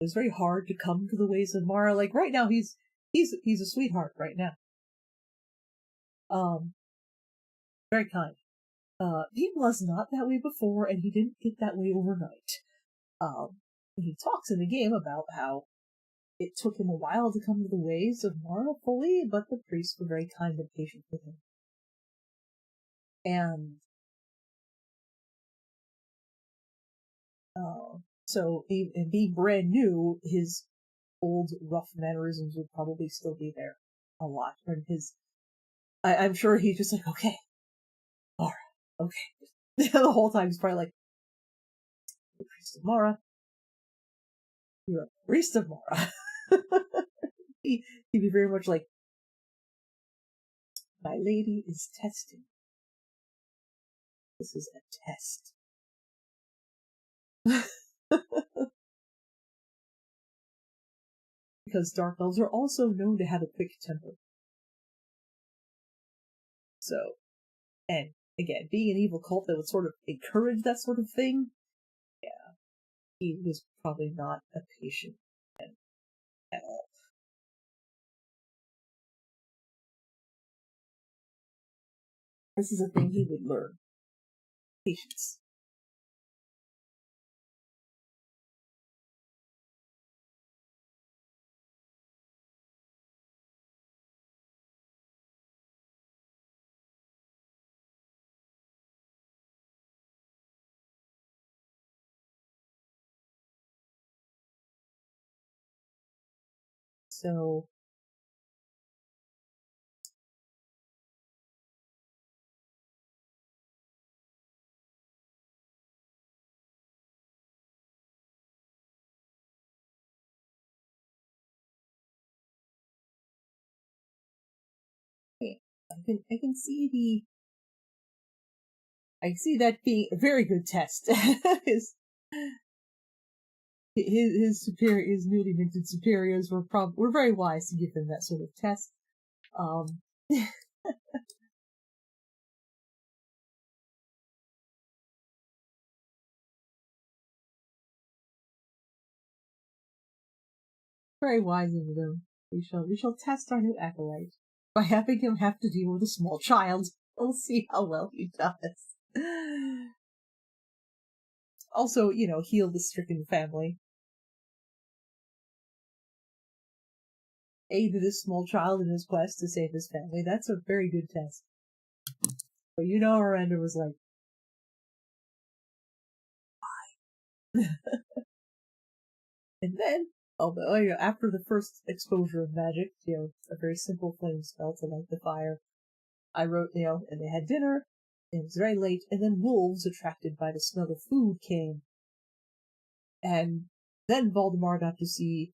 was very hard to come to the ways of Mara. Like right now, he's a sweetheart right now. Um, very kind. He was not that way before, and he didn't get that way overnight. He talks in the game about how it took him a while to come to the ways of Mara fully, but the priests were very kind and patient with him. And so, and being brand new, his old rough mannerisms would probably still be there a lot. And I'm sure he's just like, okay, Mara, okay. The whole time he's probably like, the priest of Mara, you're a priest of Mara. He'd be very much like, my lady is testing. This is a test. Because dark elves are also known to have a quick temper. So, and again, being an evil cult that would sort of encourage that sort of thing, yeah, he was probably not a patient man at all. This is a thing he would learn. Patience. So, I can see that being a very good test. His newly minted superiors were very wise to give him that sort of test. Very wise of them. We shall test our new acolyte by having him have to deal with a small child. We'll see how well he does. Also, heal the stricken family. Aid this small child in his quest to save his family. That's a very good test. But Aranda was like, and then, after the first exposure of magic, a very simple flame spell to light the fire, I wrote, and they had dinner, and it was very late, and then wolves, attracted by the smell of food, came. And then Voldemort got to see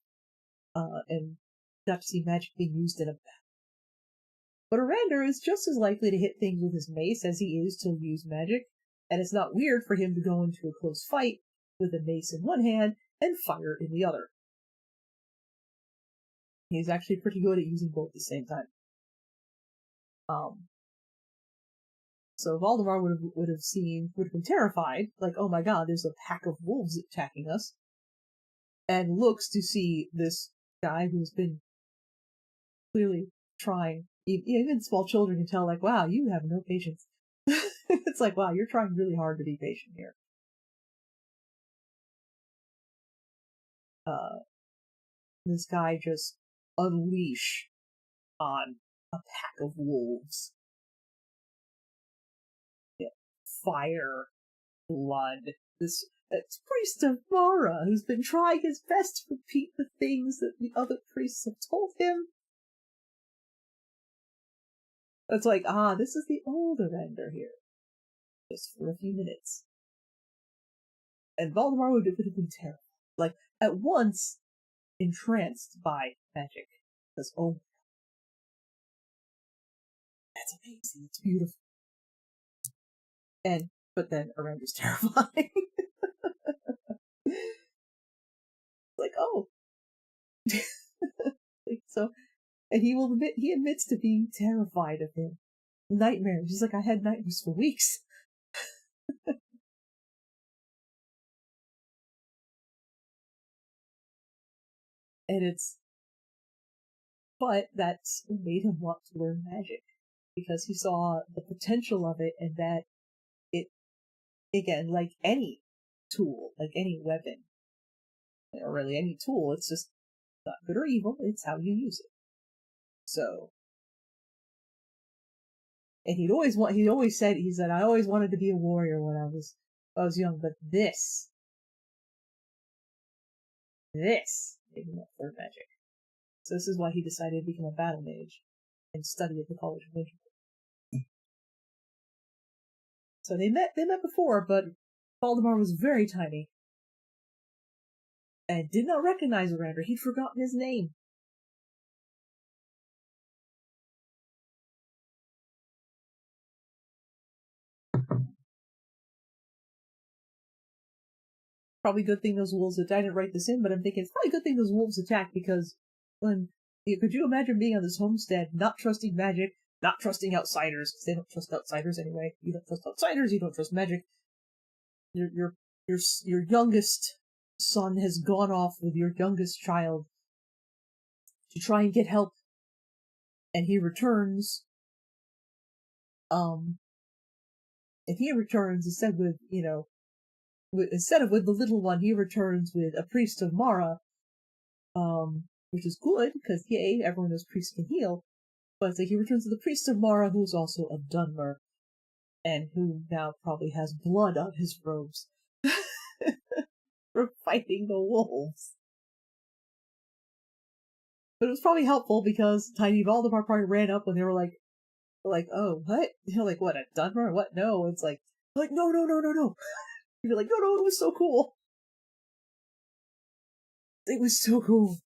magic being used in a battle. But Arander is just as likely to hit things with his mace as he is to use magic, and it's not weird for him to go into a close fight with a mace in one hand and fire in the other. He's actually pretty good at using both at the same time. So Voldemort would have been terrified, like, oh my god, there's a pack of wolves attacking us, and looks to see this guy who's been clearly trying. Even small children can tell, like, wow, you have no patience. It's like, wow, you're trying really hard to be patient here. This guy just unleash on a pack of wolves. Fire, blood. This priest of Mara, who's been trying his best to repeat the things that the other priests have told him. It's like, this is the old Arander here. Just for a few minutes. And Voldemort would have been terrified. Like, at once, entranced by magic. Because, oh, that's amazing, it's beautiful. But then Arander's terrifying. Like, oh. So, and he admits to being terrified of him. Nightmares. He's like, I had nightmares for weeks. And but that's what made him want to learn magic because he saw the potential of it and that it, again, like any tool, like any weapon, or really any tool, it's just not good or evil, it's how you use it. So, and he always said, I always wanted to be a warrior when I was young, but this made me want to learn magic. So this is why he decided to become a battle mage and study at the College of Magic. So they met before, but Valdemar was very tiny and did not recognize Orander. He'd forgotten his name. Probably good thing those wolves attacked. I didn't write this in, but I'm thinking it's probably a good thing those wolves attacked because could you imagine being on this homestead, not trusting magic, not trusting outsiders, because they don't trust outsiders anyway. You don't trust outsiders, you don't trust magic. Your youngest son has gone off with your youngest child to try and get help, and he returns. Um, and he returns instead of with the little one, he returns with a priest of Mara, which is good because yay, everyone knows priests can heal. But it's like he returns to the priest of Mara, who's also a Dunmer, and who now probably has blood on his robes for fighting the wolves. But it was probably helpful because Tiny Valdemar probably ran up when they were like, oh, what? You're like, what, a Dunmer? What? No. It's like, no, no, no, no, no. You're like, no, no, it was so cool. It was so cool.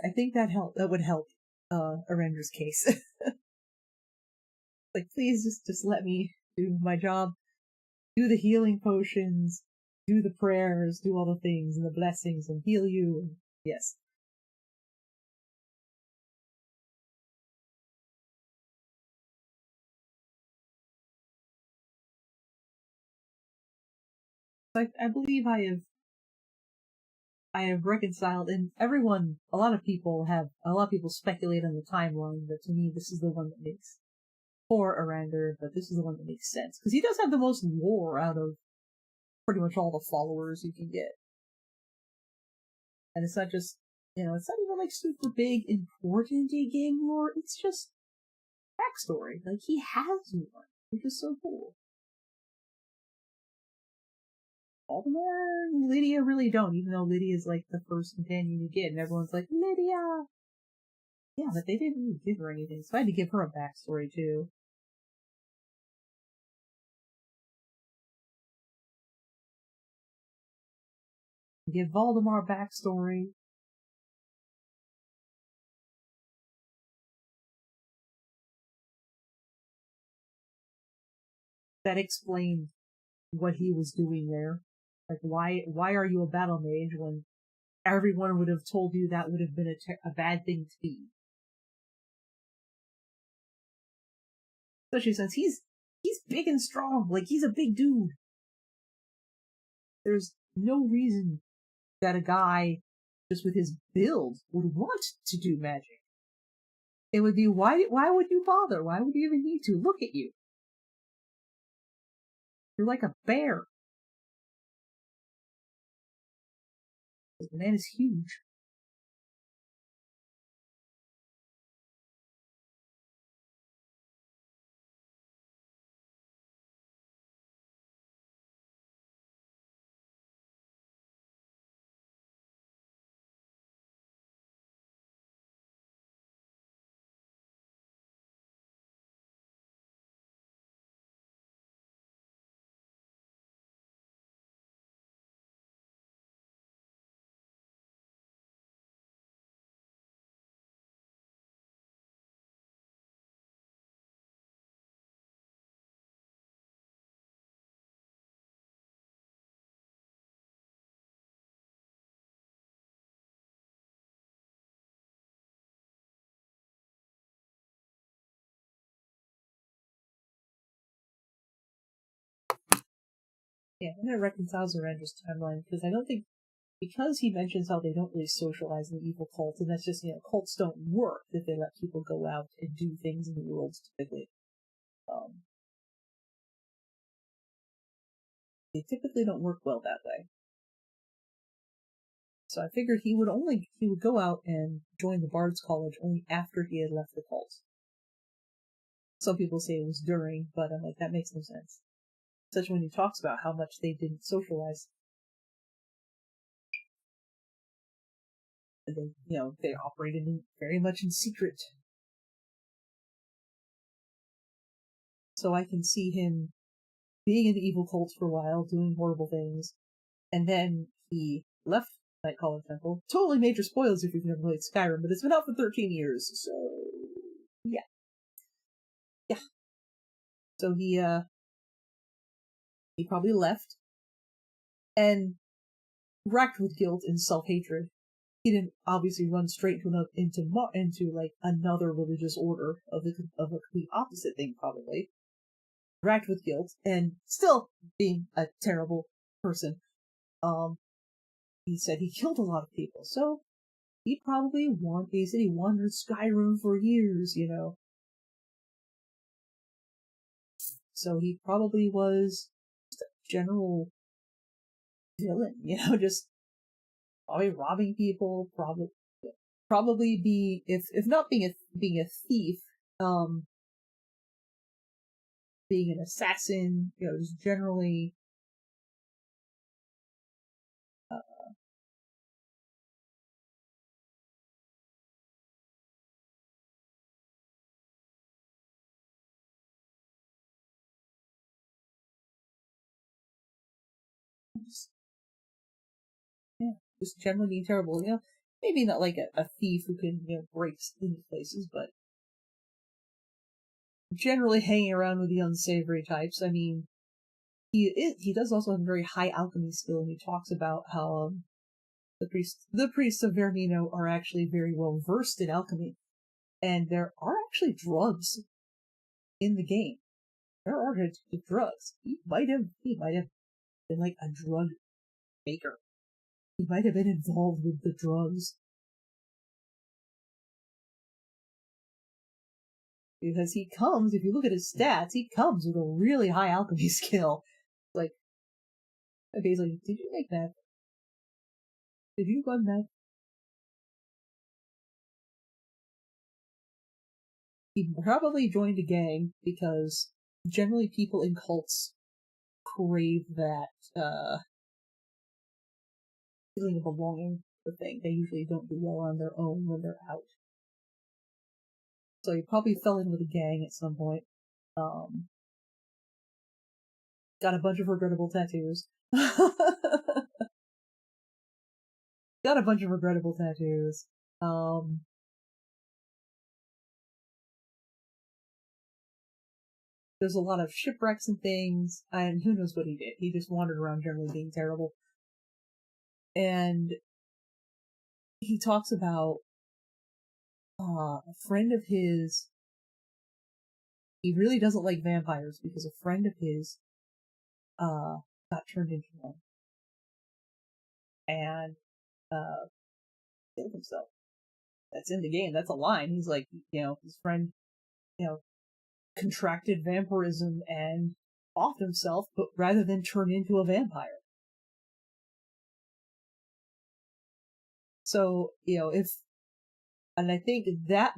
I think that would help, Arendra's case. Like, please just let me do my job, do the healing potions, do the prayers, do all the things and the blessings and heal you. And yes. I believe I have reconciled, and a lot of people speculate on the timeline, but to me, this is the one that makes, for Arander, but this is the one that makes sense. Because he does have the most lore out of pretty much all the followers you can get. And it's not just, it's not even like super big, important game lore, it's just backstory. Like, he has one, which is so cool. Baltimore and Lydia really don't, even though Lydia is like the first companion you get, and everyone's like, Lydia! Yeah, but they didn't really give her anything, so I had to give her a backstory too. Give Valdemar backstory. That explained what he was doing there. Like, why are you a battle mage when everyone would have told you that would have been a bad thing to be? Especially since he's big and strong. Like, he's a big dude. There's no reason that a guy just with his build would want to do magic. It would be, why would you bother? Why would you even need to? Look at you. You're like a bear. The man is huge. Yeah, and it reconciles the Rangers timeline because I don't think because he mentions how they don't really socialize in the evil cult, and that's just cults don't work if they let people go out and do things in the world typically. Um, they typically don't work well that way. So I figured he would go out and join the Bard's College only after he had left the cult. Some people say it was during, but I'm like, that makes no sense. Especially when he talks about how much they didn't socialize. They operated very much in secret. So I can see him being in the evil cult for a while, doing horrible things, and then he left Night College Temple. Totally major spoilers if you've never played Skyrim, but it's been out for 13 years, so yeah. Yeah. So he probably left, and racked with guilt and self-hatred, he didn't obviously run straight into like another religious order of a complete opposite thing, probably. Racked with guilt and still being a terrible person. He said he killed a lot of people, so he said he wandered Skyrim for years. So he probably was just a general villain, just probably robbing people, probably be if not being a thief, um, being an assassin, just generally uh, just yeah, just generally being terrible. Maybe not like a thief who can break into places, but generally hanging around with the unsavory types. I mean, he does also have a very high alchemy skill, and he talks about how the priests of Vermino are actually very well versed in alchemy, and there are actually drugs in the game. There are drugs. He might have been like a drug maker. He might have been involved with the drugs. Because if you look at his stats, he comes with a really high alchemy skill. Like, okay, he's like, did you make that? Did you run that? He probably joined a gang because generally people in cults crave that feeling of belonging the thing. They usually don't do well on their own when they're out. So he probably fell in with a gang at some point. Um, got a bunch of regrettable tattoos. got a bunch of regrettable tattoos. Um, there's a lot of shipwrecks and things, and who knows what he did. He just wandered around generally being terrible. And he talks about a friend of his. He really doesn't like vampires because a friend of his got turned into one and killed himself. That's in the game. That's a line. He's like, his friend, you know, contracted vampirism and offed himself, but rather than turn into a vampire. So, and I think that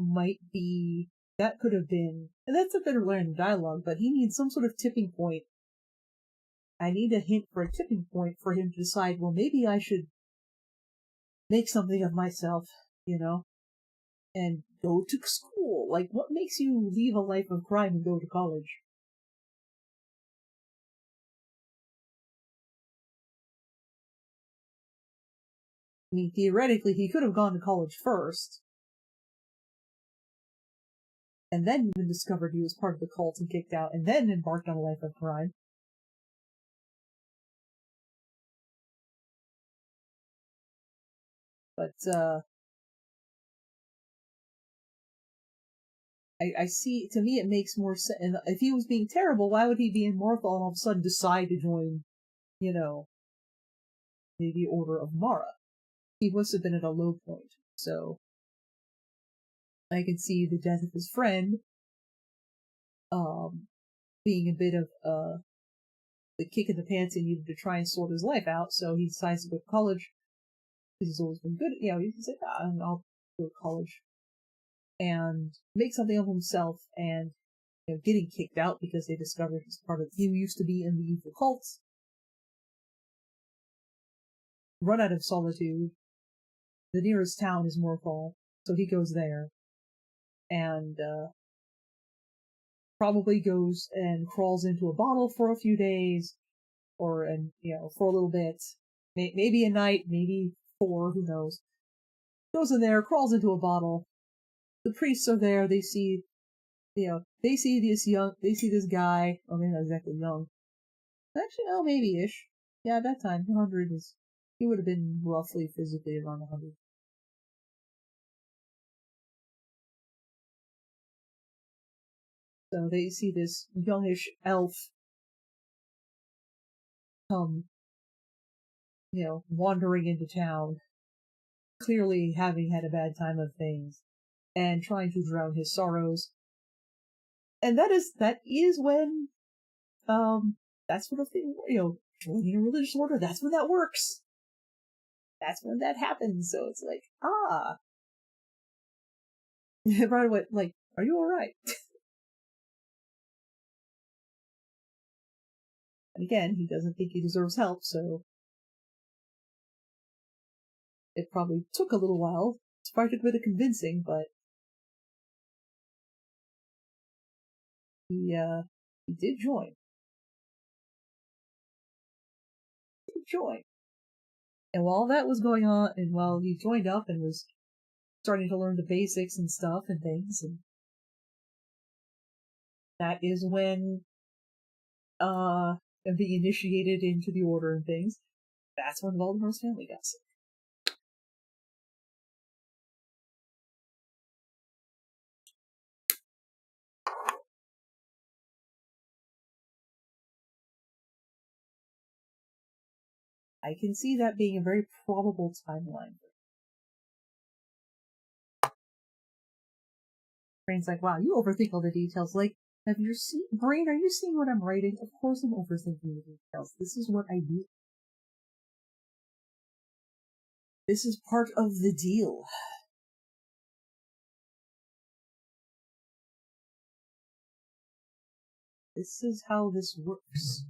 could have been, and that's a bit of random dialogue, but he needs some sort of tipping point. I need a hint for a tipping point for him to decide, well, maybe I should make something of myself, and go to school. Like, what makes you leave a life of crime and go to college? I mean, theoretically, he could have gone to college first, and then even discovered he was part of the cult and kicked out, and then embarked on a life of crime. But, I see, to me, it makes more sense. And if he was being terrible, why would he be in Morthal and all of a sudden decide to join you know, the Order of Mara. He must have been at a low point. So I can see the death of his friend um, being a bit of the kick in the pants he needed to try and sort his life out. So he decides to go to college because he's always been good. He's like, I'll go to college and make something of himself. And getting kicked out because they discovered he's part of. He used to be in the evil cults. Run out of solitude. The nearest town is Morthal, so he goes there and probably goes and crawls into a bottle for a few days, or for a little bit, maybe a night, maybe 4, who knows. Goes in there, crawls into a bottle. The priests are there. They see, they see this guy. I mean, not exactly young. Actually, no, maybe-ish. Yeah, at that time, 100 is. He would have been roughly physically around 100. So they see this youngish elf come, wandering into town, clearly having had a bad time of things, and trying to drown his sorrows. And that is when, that sort of thing, joining a religious order, that's when that works. That's when that happens. So it's like, right away, like, are you alright? And again, he doesn't think he deserves help, so it probably took a little while. It probably took a bit of convincing, but he did join. He did join. And while that was going on, and while he joined up and was starting to learn the basics and stuff and things, and that is when, and being initiated into the order and things, that's when Voldemort's family got sick. I can see that being a very probable timeline. Brain's like, wow, you overthink all the details. Like, have you seen, Brain, are you seeing what I'm writing? Of course I'm overthinking the details. This is what I do. This is part of the deal. This is how this works.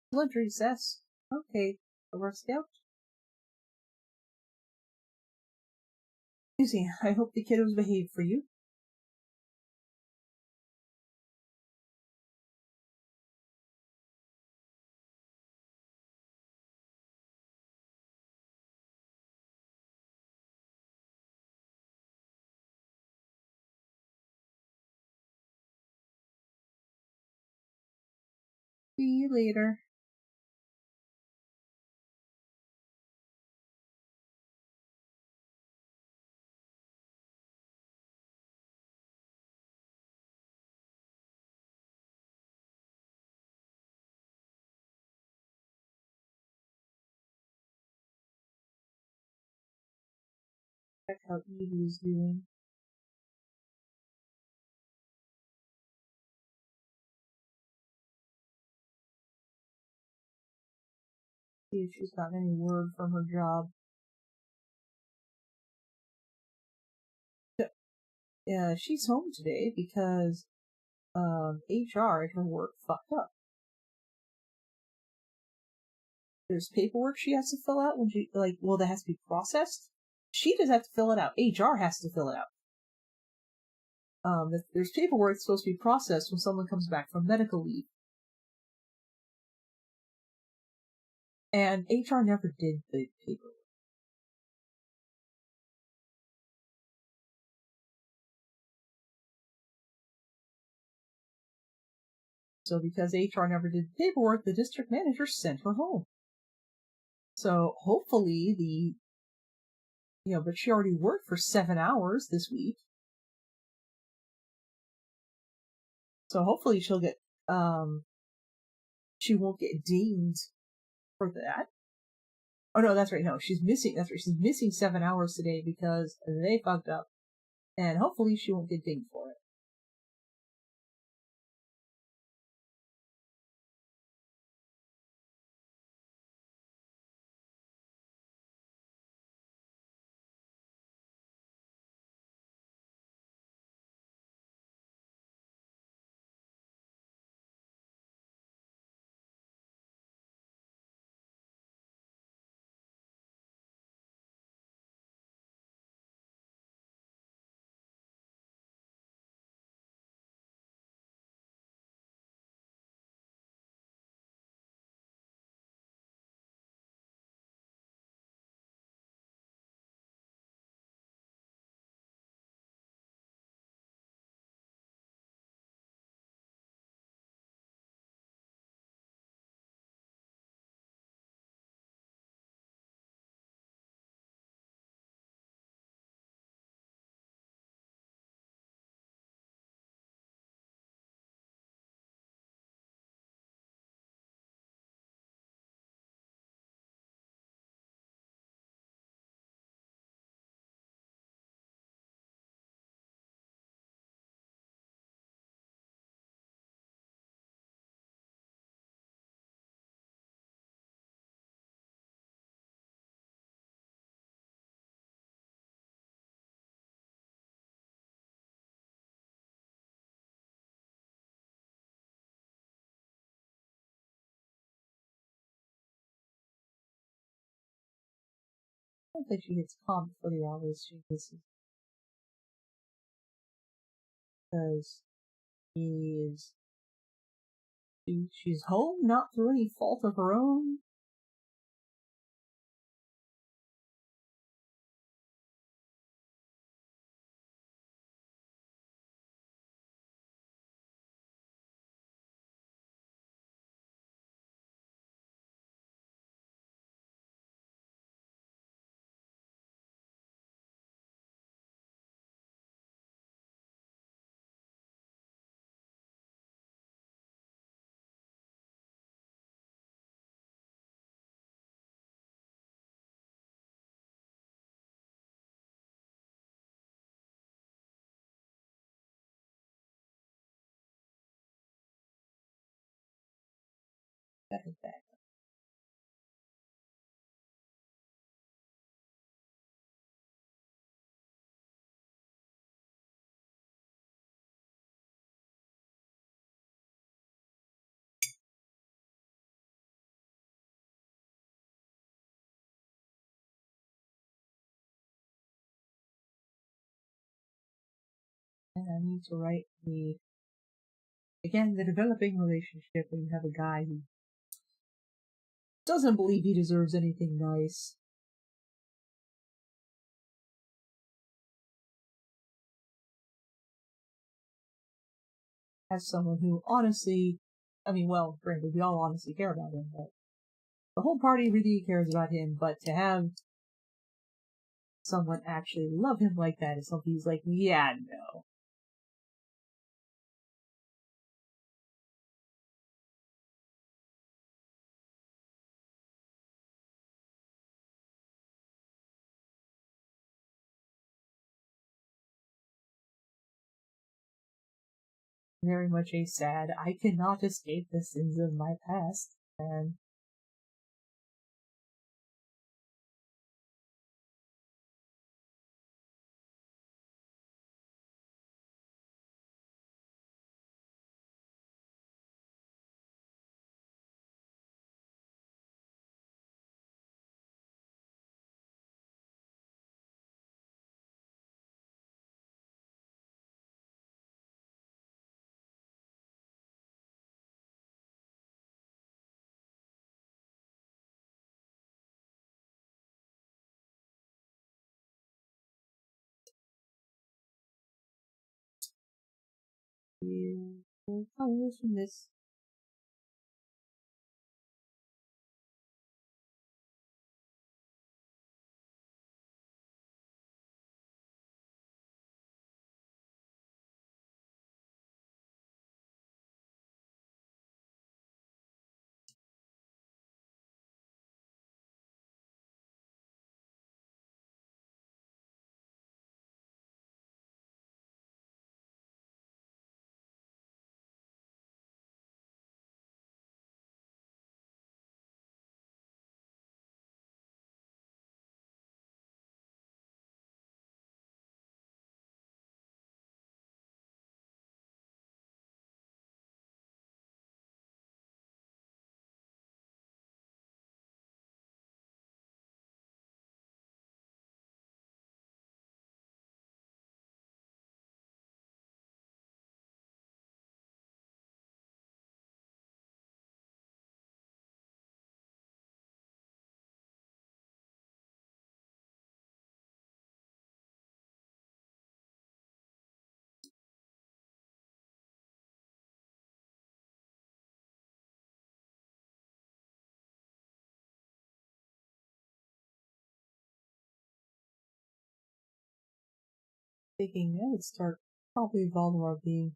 Blood recess. Okay, our scout. Susie, I hope the kiddos behave for you. See you later. Check how Evie's doing. See if she's gotten any word from her job. Yeah, she's home today because HR at her work fucked up. There's paperwork she has to fill out when that has to be processed. She doesn't have to fill it out. HR has to fill it out. There's paperwork supposed to be processed when someone comes back from medical leave. And HR never did the paperwork. So because HR never did the paperwork, the district manager sent her home. So hopefully but she already worked for 7 hours this week. So hopefully she'll get, she won't get dinged for that. Oh no, that's right. No, she's missing, that's right. She's missing 7 hours today because they fucked up. And hopefully she won't get dinged for it. I don't think she gets comped for the hours she misses. Because she's home, not through any fault of her own. Back and back. And I need to write the developing relationship when you have a guy who doesn't believe he deserves anything nice. As someone who honestly, well, granted, we all honestly care about him, but the whole party really cares about him, but to have someone actually love him like that is something he's like, yeah, no. Very much a sad, I cannot escape the sins of my past, and you colors from this. thinking I would start probably Voldemort being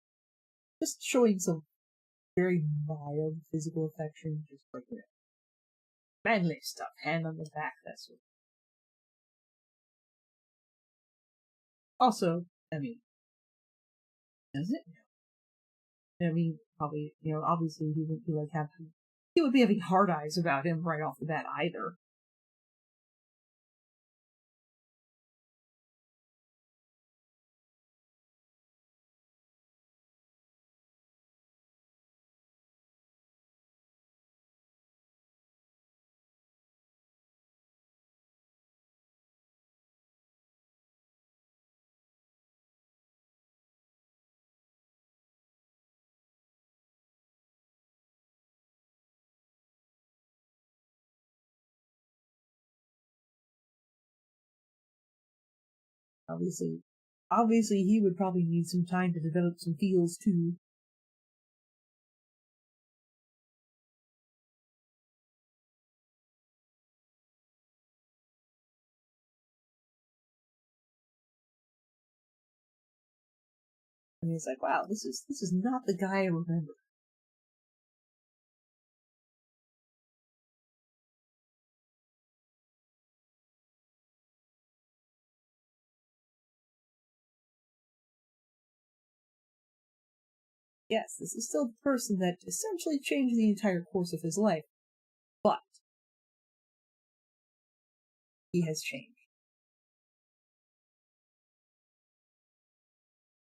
just showing some very mild physical affection, just like manly stuff, hand on the back, that sort of. Also, I mean, does it? I mean, probably, obviously he wouldn't be like having, he would be having hard eyes about him right off the bat either. Obviously, obviously he would probably need some time to develop some feels too. And he's like, wow, this is not the guy I remember. Yes, this is still the person that essentially changed the entire course of his life, but he has changed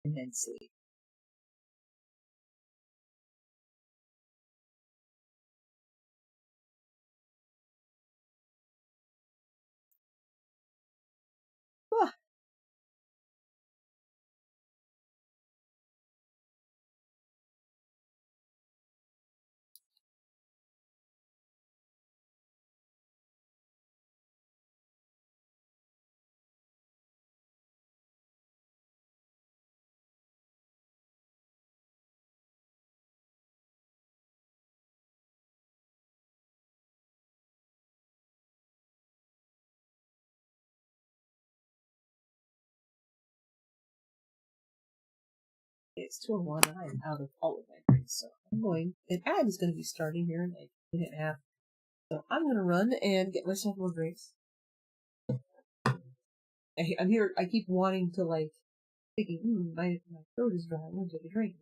immensely. Ah, it's 2:01 and I am out of all of my drinks, so I'm going, and Ad is going to be starting here in a minute and a half. So I'm going to run and get myself more drinks. I'm here, I keep wanting to, like, thinking, my throat is dry, I want to take a drink.